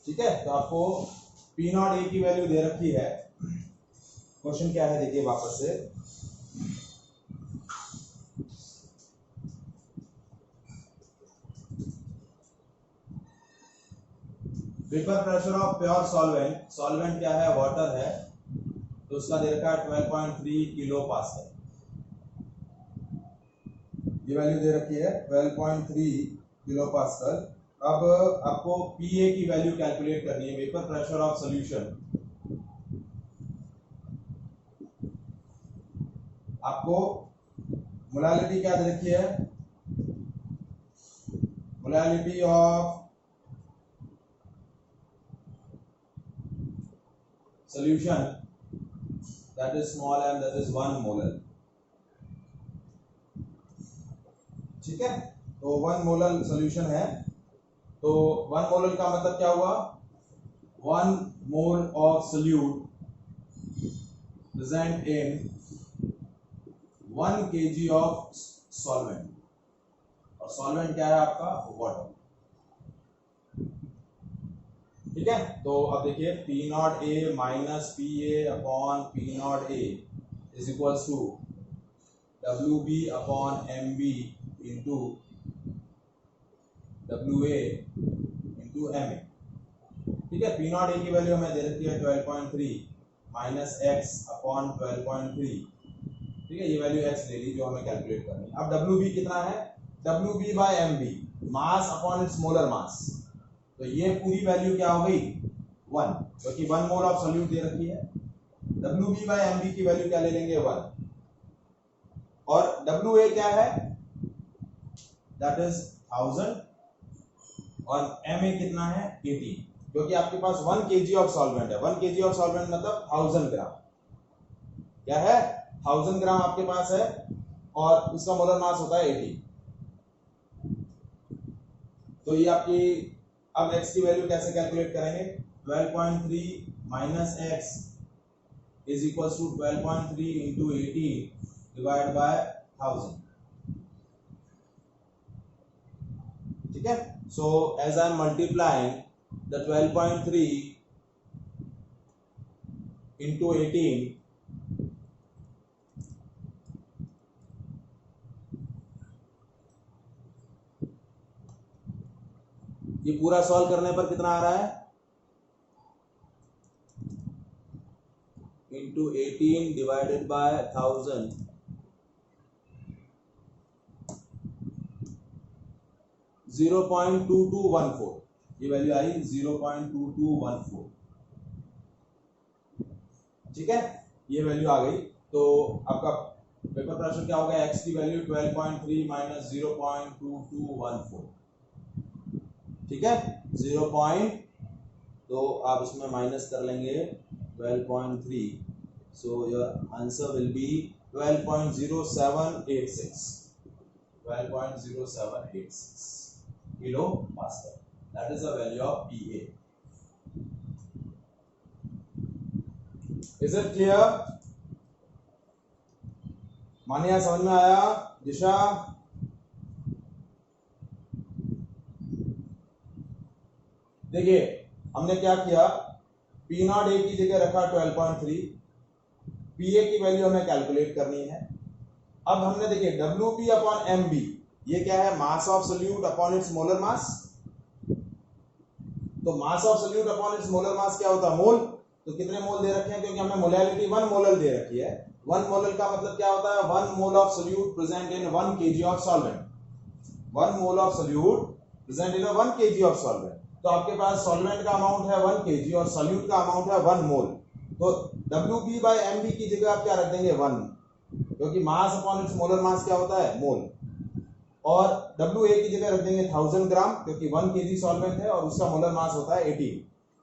ठीक है, तो आपको P not A की value दे रखी है। Question क्या है देखिए वापस से, vapour pressure of pure solvent, solvent क्या है वाटर है, तो उसका दे रखा है 12.3 किलो पास्कल, ये वैल्यू दे रखी है 12.3 किलो पास्कल। अब आपको PA की वैल्यू कैलकुलेट करनी है, वेपर प्रेशर ऑफ सॉल्यूशन। आपको मोलालिटी क्या दे रखी है, molality of solution, that is small m, that is 1 molar, ठीक है, तो 1 मोलर सॉल्यूशन है, तो 1 मोलर का मतलब क्या हुआ, 1 mole of solute present in 1 kg of solvent, और सॉल्वेंट क्या है आपका वाटर, ठीक है। तो अब देखिए P not A minus PA upon P not A is equals to WB upon MB into WA into MA, ठीक है। P नॉट A की वैल्यू हमें दे रखी है 12.3 माइनस x अपॉन 12.3 ठीक है, ये वैल्यू x ले ली जो हमें कैलकुलेट करनी है। अब WB कितना है, WB by MB, mass upon its molar mass, तो ये पूरी वैल्यू क्या हो गई 1, क्योंकि 1 मोल ऑफ सॉल्यूट दे रखी है। WB by MB की वैल्यू क्या ले लेंगे 1, और WA क्या है, दैट इज 1000, और MA कितना है 80, क्योंकि आपके पास 1 kg ऑफ सॉल्वेंट है। 1 kg ऑफ सॉल्वेंट मतलब 1000 ग्राम, क्या है 1000 ग्राम आपके पास है, और इसका मोलर मास होता है 80। तो ये आपकी, अब x की वैल्यू कैसे कैलकुलेट करेंगे, 12.3 minus x is equal to 12.3 into 80 divide by 1000, ठीक है। So as I am multiplying the 12.3 into 18, ये पूरा सॉल्व करने पर कितना आ रहा है, इंटू 18 डिवाइडेड बाय 1000, 0.2214, ये वैल्यू आई 0.2214, ठीक है, ये वैल्यू आ गई। तो आपका पेपर प्रेशर क्या होगा, x की वैल्यू 12.3 माइनस 0.2214, ठीक है, 0. तो आप इसमें माइनस कर लेंगे 12.3, so your answer will be 12.0786, 12.0786 kilo pascal, that is the value of PA। Is it clear, मानिया समझ में आया, दिशा देखिए हमने क्या किया, P0 A की जगह रखा 12.3, PA की वैल्यू हमें कैलकुलेट करनी है। अब हमने देखिए WB अपॉन MB, ये क्या है, mass of solute upon its molar mass. तो mass of solute upon its molar mass क्या होता है, मोल। तो कितने मोल दे रखे हैं, क्योंकि हमें मोलैलिटी 1 मोलर दे रखी है। 1 मोलर का मतलब क्या होता है, 1 mole of solute present in 1 kg of solvent. 1 mole of solute present in 1 kg of solvent. तो आपके पास सॉल्वेंट का अमाउंट है 1 kg और सोल्यूट का अमाउंट है 1 मोल। तो WB by MB की जगह आप क्या रख देंगे 1, क्योंकि mass upon its molar mass क्या होता है, मोल। और WA की जगह रख देंगे 1000 ग्राम, क्योंकि 1 kg सॉल्वेंट है और उसका मोलर मास होता है 80।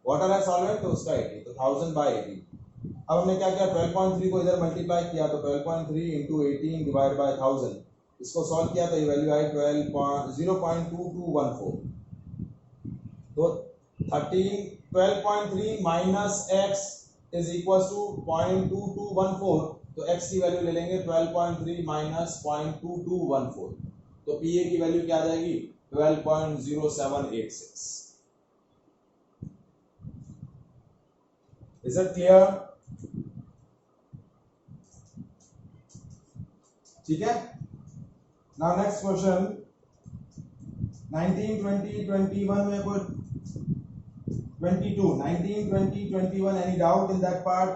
वाटर है सॉल्वेंट तो उसका 80, तो 1000 by 80। अब हमने क्या किया, 12.3 को इधर मल्टीप्लाई किया, तो 12.3 इंटू 18 डिवाइड बाय 1000, इसको सॉल्व किया तो ये वैल्यू आई 0.2214। तो 12.3 minus x is equal to 0.2214, तो x की वैल्यू ले लेंगे 12.3 माइनस 0.2214, तो PA की वैल्यू क्या आ जाएगी 12.0786। इज इट क्लियर, ठीक है। नाउ नेक्स्ट क्वेश्चन 19, 20, 21 में कोई 22, 19, 20, 21, any doubt in that part?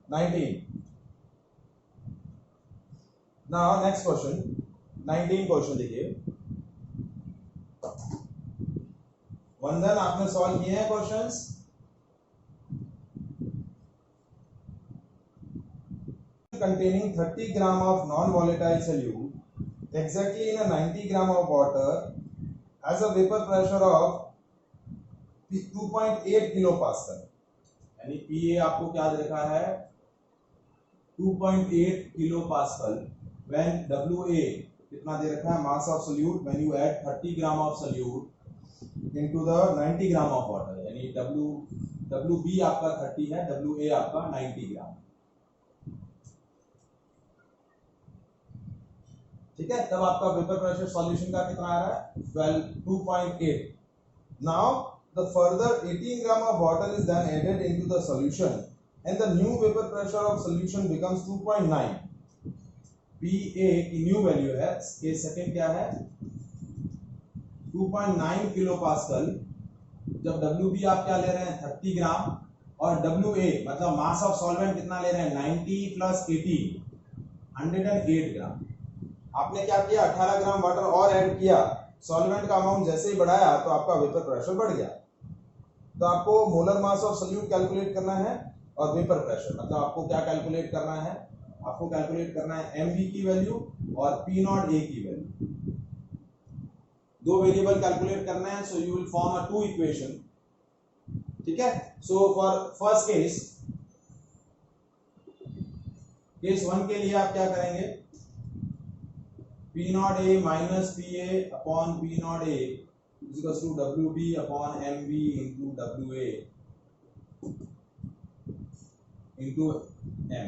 19. Now next question 19 question देखिए, वंदन आपने सॉल्व किए हैं questions? Containing 30 gram of non-volatile solute exactly in a 90 gram of water has a vapor pressure of 2.8 kilopascal, यानी PA आपको क्या दे रखा है 2.8 kilopascal, when WA कितना दे रखा है, mass of solute when you add 30 gram of solute into the 90 gram of water, यानी WB आपका 30 है, WA आपका 90 ग्राम, ठीक है। तब आपका वेपर प्रेशर सॉल्यूशन का कितना आ रहा है 2.8। Now the further 18 gram of water is then added into the solution and the new vapour pressure of solution becomes 2.9। PA की न्यू वैल्यू है, केस सेकंड क्या है 2.9 किलो पास्कल, जब WB आप क्या ले रहे हैं 30 ग्राम और WA मतलब मास ऑफ सॉल्वेंट कितना ले रहे हैं 90 प्लस 80 108 ग्राम। आपने क्या किया 18 ग्राम वाटर और ऐड किया, सॉल्वेंट का अमाउंट जैसे ही बढ़ाया तो आपका वेपर प्रेशर बढ़ गया। तो आपको molar mass of solute calculate करना है और वेपर प्रेशर मतलब आपको क्या कैलकुलेट करना है, आपको कैलकुलेट करना है MV की वैल्यू और P0 A की वैल्यू। दो वेरिएबल कैलकुलेट करना है, so you will form a two equation. ठीक है, सो फॉर फर्स्ट केस 1 के लिए आप क्या करेंगे, P0 A minus PA upon P0 A is equal to WB upon MV into WA into M।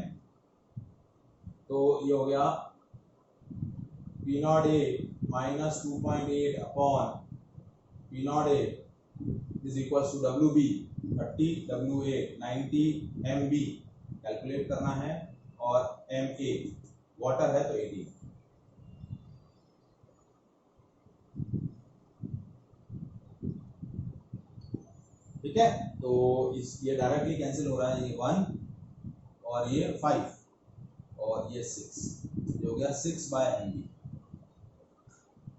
तो ये हो गया P0 A minus 2.8 upon P0 A is equal to WB 30, WA 90, MB calculate करना है और MA वाटर है तो 80। ठीक है, तो इस ये डायरेक्टली कैंसिल हो रहा है, ये 1 और ये 5 और ये 6, ये हो गया 6 बाय MB।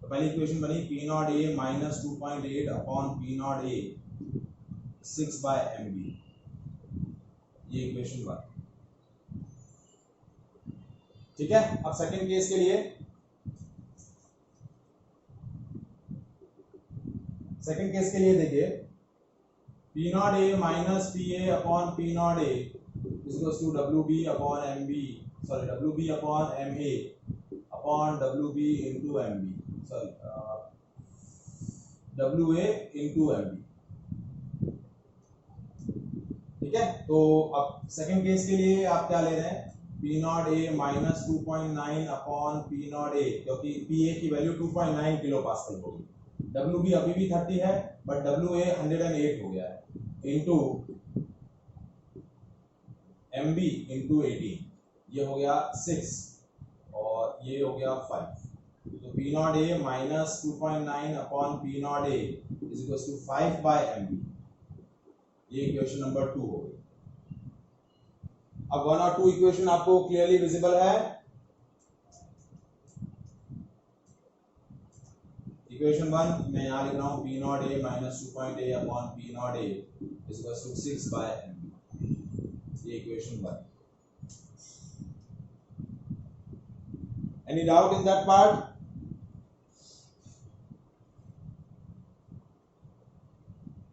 तो पहली इक्वेशन बनी P0 A minus 2.8 upon P0 A 6 by MB, ये इक्वेशन 1। ठीक है, अब सेकंड केस के लिए, देखिए P0 A minus PA upon P0 A equals to WB upon MB, sorry WB upon MA upon WB into MB, sorry WA into MB। ठीक है, तो अब सेकंड केस के लिए आप क्या ले रहे हैं, P0 A minus 2.9 upon P0 A, क्योंकि PA की वैल्यू 2.9 किलो पास्कल होगी, WB अभी भी 30 है बट WA 108 हो गया है, इंटू MB इंटू 18, ये हो गया 6 और ये हो गया 5। तो P0 A minus 2.9 upon P0 A is equal to 5 by MB, ये इक्वेशन नंबर 2 हो गई। अब 1 और 2 इक्वेशन आपको क्लियरली विजिबल है। इक्वेशन 1 मैं यहाँ लिख रहा हूँ P0 A minus 2.8 upon P0 A is equal to 6 by MB, ये equation 1। Any doubt in that part?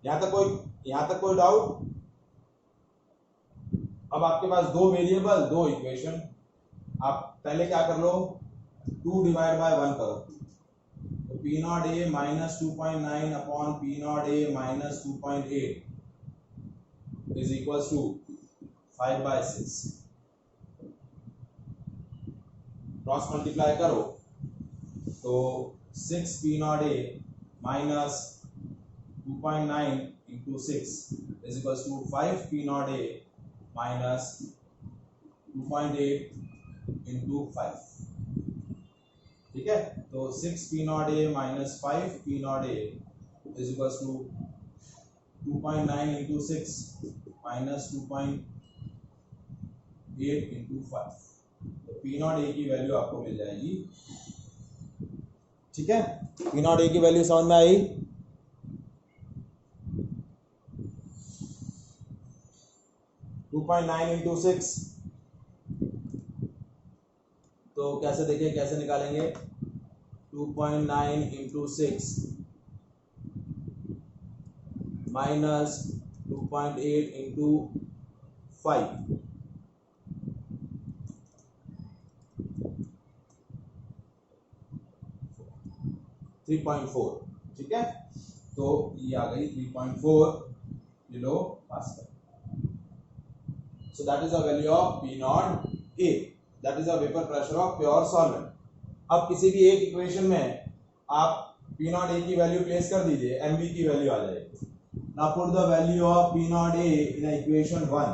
यहाँ तक कोई डाउट? अब आपके पास दो वेरिएबल, दो इक्वेशन, आप पहले क्या कर लो, 2 डिवाइड बाय 1 करो, तो P0 A minus 2.9 upon P0 A minus 2.8 is equal to 5 by 6, cross multiply करो तो 6 P0 A minus 2.9 into 6 is equal to 5 P0 A minus 2.8 into 5। ठीक है, तो 6 P0 A minus 5 P0 A is equal to 2.9 into 6 minus 2.8 into 5, तो P0 A की value आपको मिल जाएगी। ठीक है, P0 A की वैल्यू समझ में आई? इंटू 6, तो कैसे देखिए, कैसे निकालेंगे, 2.9 इंटू 6 माइनस 2.8 इंटू 5, 3.4। ठीक है, तो ये आ गई 3.4 kilo pascal. So that is the value of P0 A, that is the vapor pressure of pure solvent। अब किसी भी एक इक्वेशन में आप P0 A की वैल्यू प्लेस कर दीजिए, MB की वैल्यू आ जाएगी। Now put the value of P0 A in equation 1,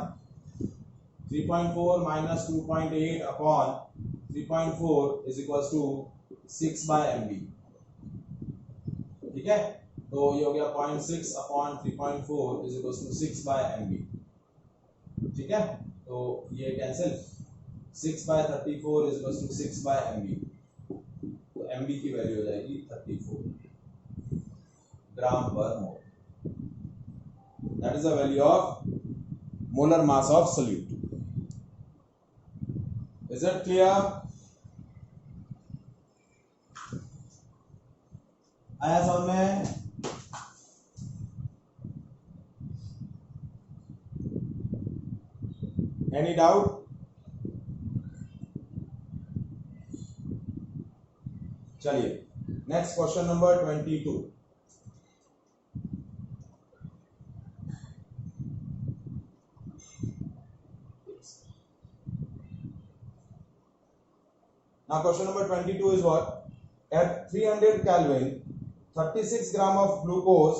3.4 minus 2.8 upon 3.4 is equals to 6 by MB। ठीक है, तो ये हो गया 0.6 upon 3.4 is equals to 6 by MB। ठीक है, तो ये cancel, 6/34 is equal to 6/mv, तो mv की वैल्यू हो जाएगी 34 gram per mole. That is the value of molar mass of solute. Is it clear? आया समझ में? Any doubt? चलिए next question number 22। Now question number 22 is what? At 300 Kelvin, 36 gram of glucose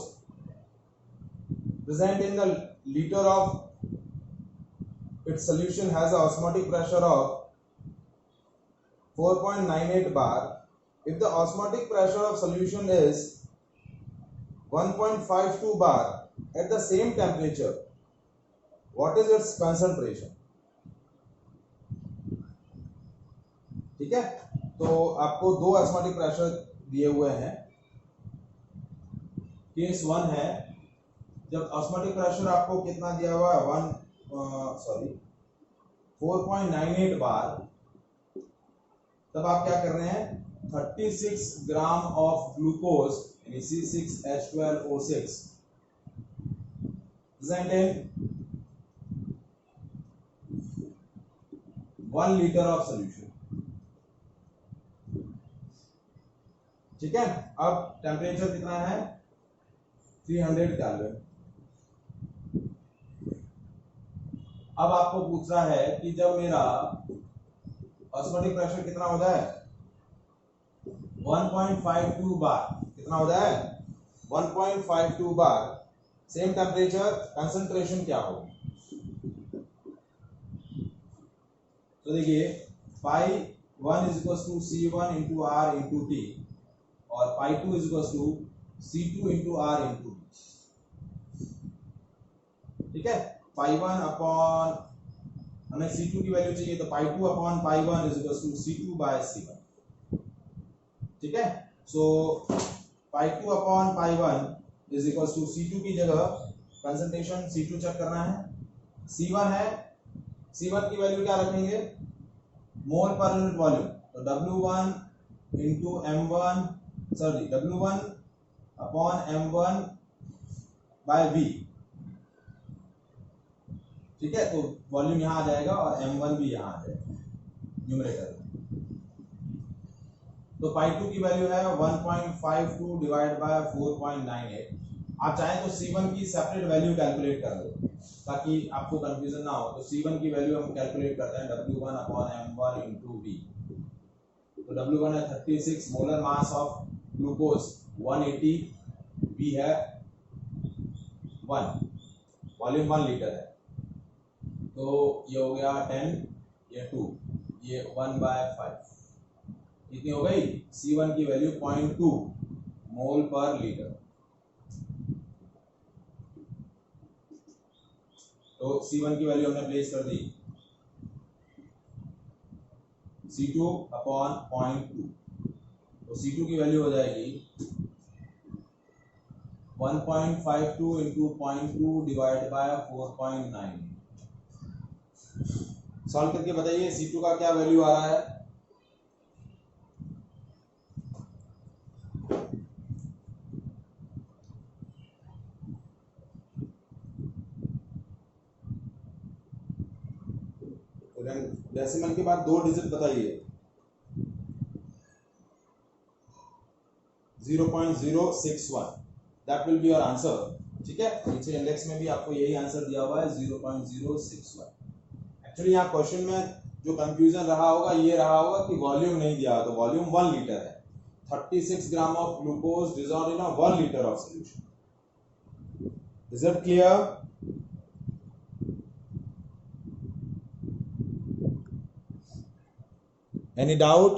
present in the liter of its solution has a osmotic pressure of 4.98 bar. If the osmotic pressure of solution is 1.52 bar at the same temperature, what is its concentration? ठीक है, तो आपको दो osmotic pressure दिए हुए हैं। Case 1 है, जब ऑस्मोटिक प्रेशर आपको कितना दिया हुआ है 4.98 बार, तब आप क्या कर रहे हैं, 36 ग्राम ऑफ ग्लूकोज यानी C6H12O6 present in 1 litre of solution. ठीक है, अब टेम्परेचर कितना है 300 केल्विन। अब आपको पूछ रहा है कि जब मेरा ऑस्मोटिक प्रेशर कितना हो जाए 1.52 बार, कितना हो जाए 1.52 बार, सेम टेम्परेचर, कंसंट्रेशन क्या होगी? तो देखिए pi 1 is equal to C1 into R into T और pi 2 is equal to C2 into R into T। ठीक है, पाई 1 अपॉन, हमें C2 की वैल्यू चाहिए, तो pi 2 upon pi 1 is equal to C2 by C1। ठीक है, so pi 2 upon pi 1 is equal to C2 की जगह कंसंट्रेशन C2 चेक करना है, C1 है, C1 की वैल्यू क्या रखेंगे मोल पर यूनिट वॉल्यूम, तो W1 into M1 sorry W1 upon M1 by V। ठीक है, तो वॉल्यूम यहाँ आ जाएगा और M1 भी यहाँ आ जाएगा न्यूमरेटर में। तो पाई 2 की वैल्यू है 1.52 डिवाइड बाय 4.98। आप चाहें तो C1 की सेपरेट वैल्यू कैलकुलेट कर लो ताकि आपको कंफ्यूजन ना हो। तो C1 की वैल्यू हम कैलकुलेट करते हैं W1 upon M1 into V। तो W1 है 36, molar mass of glucose 180, V है 1, वॉल्यूम 1 लीटर है, तो ये हो गया 10, ये 2, ये 1/5, कितनी हो गई C1 की वैल्यू 0.2 मोल पर लीटर। तो C1 की वैल्यू हमने प्लेस कर दी C2 अपॉन 0.2, तो C2 की वैल्यू हो जाएगी 1.52 इंटू 0.2 डिवाइड बाय 4.9। सॉल्व करके बताइए C2 का क्या वैल्यू आ रहा है। डेसिमल के बाद 2 डिजिट बताइए, 0.061, that will be your answer. ठीक है, नीचे इंडेक्स में भी आपको यही आंसर दिया हुआ है 0.061। एक्चुअली यहाँ क्वेश्चन में जो कंफ्यूजन रहा होगा ये रहा होगा कि वॉल्यूम नहीं दिया, तो वॉल्यूम 1 लीटर है, 36 gram of glucose dissolved in a 1 litre of solution. Is it clear? Any doubt?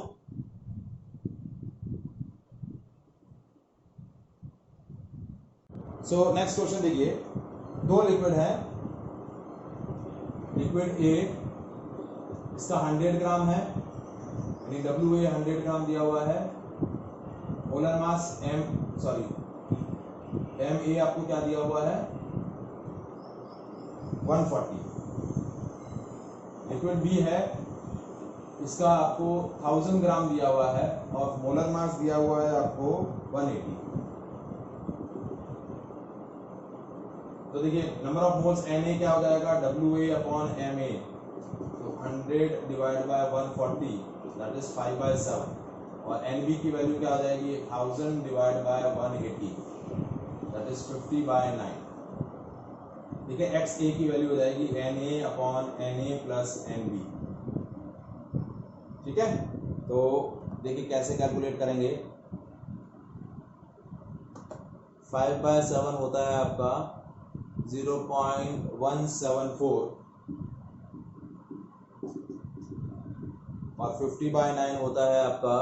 So next question देखिए, दो लिक्विड है, लिक्विड ए, इसका 100 ग्राम है, यानी WA 100 ग्राम दिया हुआ है। मोलर मास MA आपको क्या दिया हुआ है 140। लिक्विड बी है, इसका आपको 1000 ग्राम दिया हुआ है और मोलर मास दिया हुआ है आपको 180। तो देखिए नंबर ऑफ मोल्स Na क्या हो जाएगा WA अपॉन MA, तो 100 डिवाइड बाय 140 दैट इज 5/7, और NB की वैल्यू क्या हो जाएगी 1000 डिवाइड बाय 180 दैट इज 50/9। ठीक है, XA की वैल्यू हो जाएगी Na upon Na plus NB। ठीक है, तो देखिए कैसे कैलकुलेट करेंगे। 5/7 होता है आपका 0.174 और 50/9 होता है आपका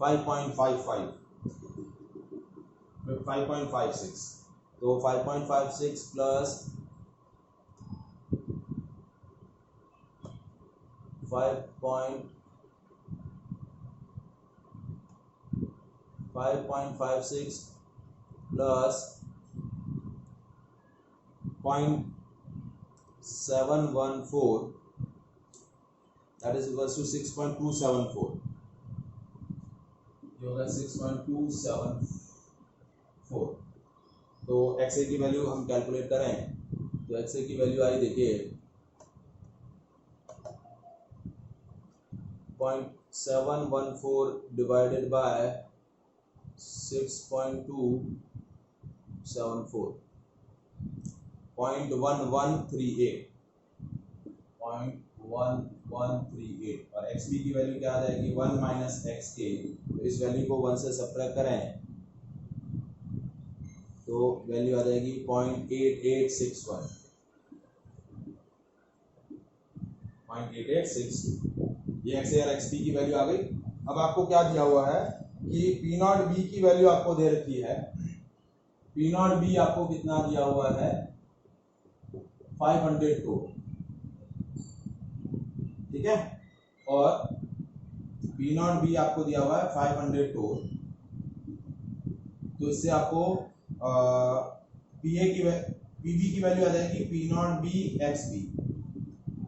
5.56। तो 5.56 plus 5.56 plus 0.714 that is equals to 6.274। ये होगा 6.274। तो XA की वैल्यू हम कैलकुलेट करें तो XA की वैल्यू आई देखिए 0.714 डिवाइडेड बाय 6.274 0.1138 और XB की वैल्यू क्या आ जाएगी 1 माइनस XA। तो इस वैल्यू को 1 से सब्ट्रैक्ट करें तो वैल्यू आ जाएगी 0.8861। ये XA और XB की वैल्यू आ गई। अब आपको क्या दिया हुआ है कि P0B की वैल्यू आपको दे रखी है। P0B आपको कितना दिया हुआ है 500 को, ठीक है, और P0B आपको दिया हुआ है 500 को। तो इससे आपको PB की वैल्यू आ जाएगी P0B XB।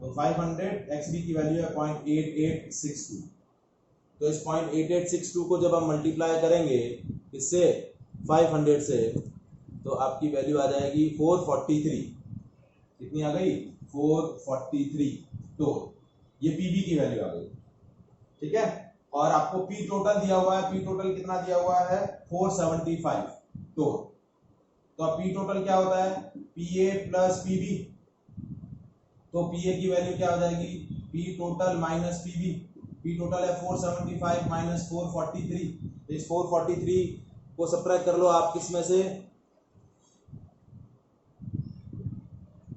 तो 500 XB की वैल्यू है 0.8862। तो इस 0.8862 को जब हम मल्टीप्लाई करेंगे इससे 500 से तो आपकी वैल्यू आ जाएगी 443। कितनी आ गई 443। तो ये PB की वैल्यू आ गई। ठीक है, और आपको P टोटल दिया हुआ है। P टोटल कितना दिया हुआ है 475। तो अब P टोटल क्या होता है PA प्लस PB। तो PA की वैल्यू क्या हो जाएगी P total minus PB। P total है 475 माइनस 443। इस 443 को सब्ट्रैक्ट कर लो आप किस में से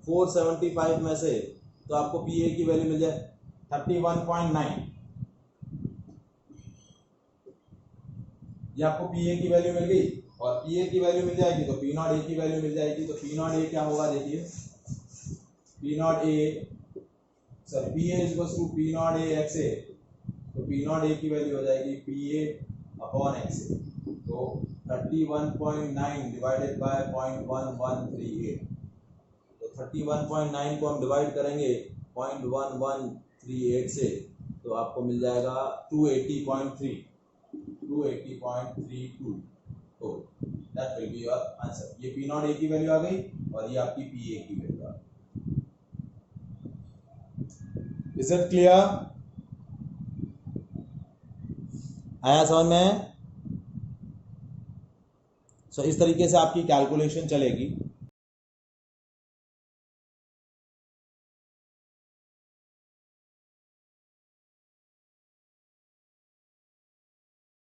475 में से, तो आपको PA की वैल्यू मिल जाए 31.9। ये आपको PA की वैल्यू मिल गई और PA की वैल्यू मिल जाएगी तो P0A की वैल्यू मिल जाएगी। तो P0A क्या होगा देखिए P0A sorry PA is equal to P0A XA। तो P0A की वैल्यू हो जाएगी PA अपॉन XA। तो 31.9 डिवाइडेड बाय 0.1138। तो 31.9 को हम डिवाइड करेंगे 0.1138 से तो आपको मिल जाएगा 280.32। तो that will be your answer. ये P0A की वैल्यू आ गई और ये आपकी PA की वैल्यू आ गई। Is it clear? आया समझ में? सो इस तरीके से आपकी कैलकुलेशन चलेगी।